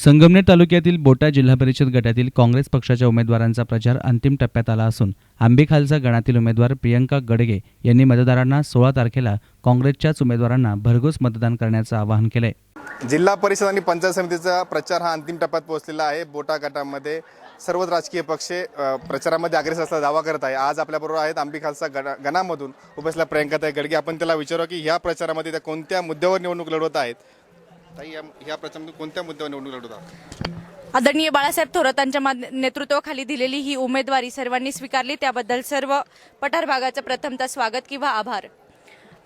संगमनेर तालुक्यातील बोटा जिल्हा परिषद गटातील काँग्रेस पक्षाच्या उमेदवारांचा प्रचार अंतिम टप्प्यात आला असून आंबेखालचा गणातील उमेदवार प्रियंका गडगे यांनी मतदारांना 16 तारखेला काँग्रेसच्याच उमेदवारांना भरघोस मतदान करण्याचं आवाहन केलंय। जिल्हा परिषद आणि पंचायत समितीचा प्रचार हा अंतिम टप्प्यात पोहोचलेला आहे। बोटा गटामध्ये सर्वच राजकीय पक्ष प्रचारामध्ये अग्रेसर असल्याचा दावा करत आहे। आज आपल्याबरोबर आहेत आंबेखालचा गणामधून उपस्थित प्रियंकाताई गडगे। आपण त्याला विचारू की ह्या प्रचारामध्ये त्या कोणत्या मुद्द्यावर निवडणूक लढवत आहेत। ताई, ह्या प्रचारामध्ये कोणत्या मुद्द्यावर निवडणूक लढवत आहात? आदरणीय बाळासाहेब थोरातांच्या नेतृत्वाखाली दिलेली ही उमेदवारी सर्वांनी स्वीकारली, त्याबद्दल सर्व पठार भागाचं प्रथमतः स्वागत किंवा आभार।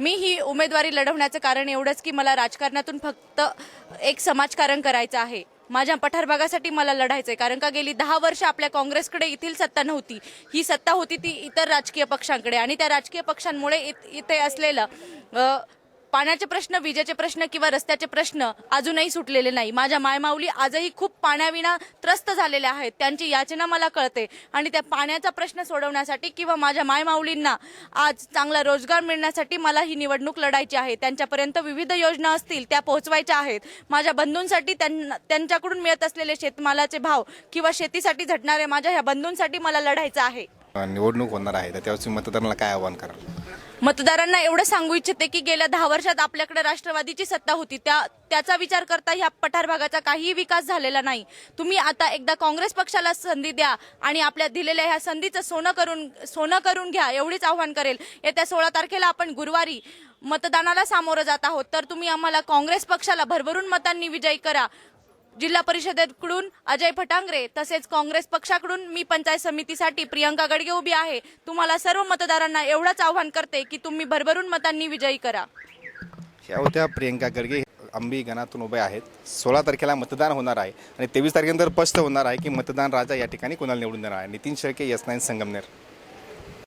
मी ही उमेदवारी लढवण्याचं कारण एवढंच की मला राजकारणातून फक्त एक समाजकारण करायचं आहे। माझ्या पठार भागासाठी मला लढायचं आहे, कारण का गेली 10 वर्ष आपल्या काँग्रेसकडे येथील सत्ता नव्हती। ही सत्ता होती ती इतर राजकीय पक्षांकडे, आणि त्या राजकीय पक्षांमुळे इथे असलेलं पाण्याचे प्रश्न, विजेचे प्रश्न किंवा रस्त्याचे प्रश्न अजूनही सुटलेले नाही। माझ्या मायमाऊली आजही खूप पाण्याविना त्रस्त झालेल्या आहेत, त्यांची याचना मला कळते, आणि त्या पाण्याचा प्रश्न सोडवण्यासाठी किंवा माझ्या मायमाऊलींना आज चांगला रोजगार मिळण्यासाठी मला ही निवडणूक लढायची आहे। त्यांच्यापर्यंत विविध योजना असतील त्या पोहोचवायच्या आहेत। माझ्या बंधूंसाठी त्यांच्याकडून मिळत असलेले शेतमालाचे भाव किंवा शेतीसाठी झटणाऱ्या माझ्या ह्या बंधूंसाठी मला लढायचं आहे। निवडणूक होणार आहे, त्याच्यावर मतदारांना काय आवाहन कराल? मतदारांना एवढं सांगू इच्छिते की गेल्या 10 वर्षात आपल्याकडे राष्ट्रवादीची सत्ता होती, त्याचा विचार करता ह्या पठार भागाचा काहीही विकास झालेला नाही। तुम्ही आता एकदा काँग्रेस पक्षाला संधी द्या आणि आपल्या दिलेल्या ह्या संधीचं सोनं करून घ्या, एवढीच आव्हान करेल। येत्या 16 तारखेला आपण गुरुवारी मतदानाला सामोरं जात आहोत, तर तुम्ही आम्हाला काँग्रेस पक्षाला भरभरून मतांनी विजयी करा। जिल्हा परिषदेकडून अजय फटांगरे तसेच काँग्रेस पक्षाकडून मी पंचायत समितीसाठी प्रियंका गडगे उभी आहे। तुम्हाला सर्व मतदारांना एवढंच आव्हान करते की तुम्ही भरभरून मतांनी विजयी करा। ह्या होत्या प्रियंका गडगे, अंबी गणातून उभे आहेत। 16 तारखेला मतदान होणार आहे आणि 23 तारखेनंतर स्पष्ट होणार आहे की मतदान राजा या ठिकाणी कोणाला निवडून देणार आहे। नितीन शेळके, यस9 संगमनेर।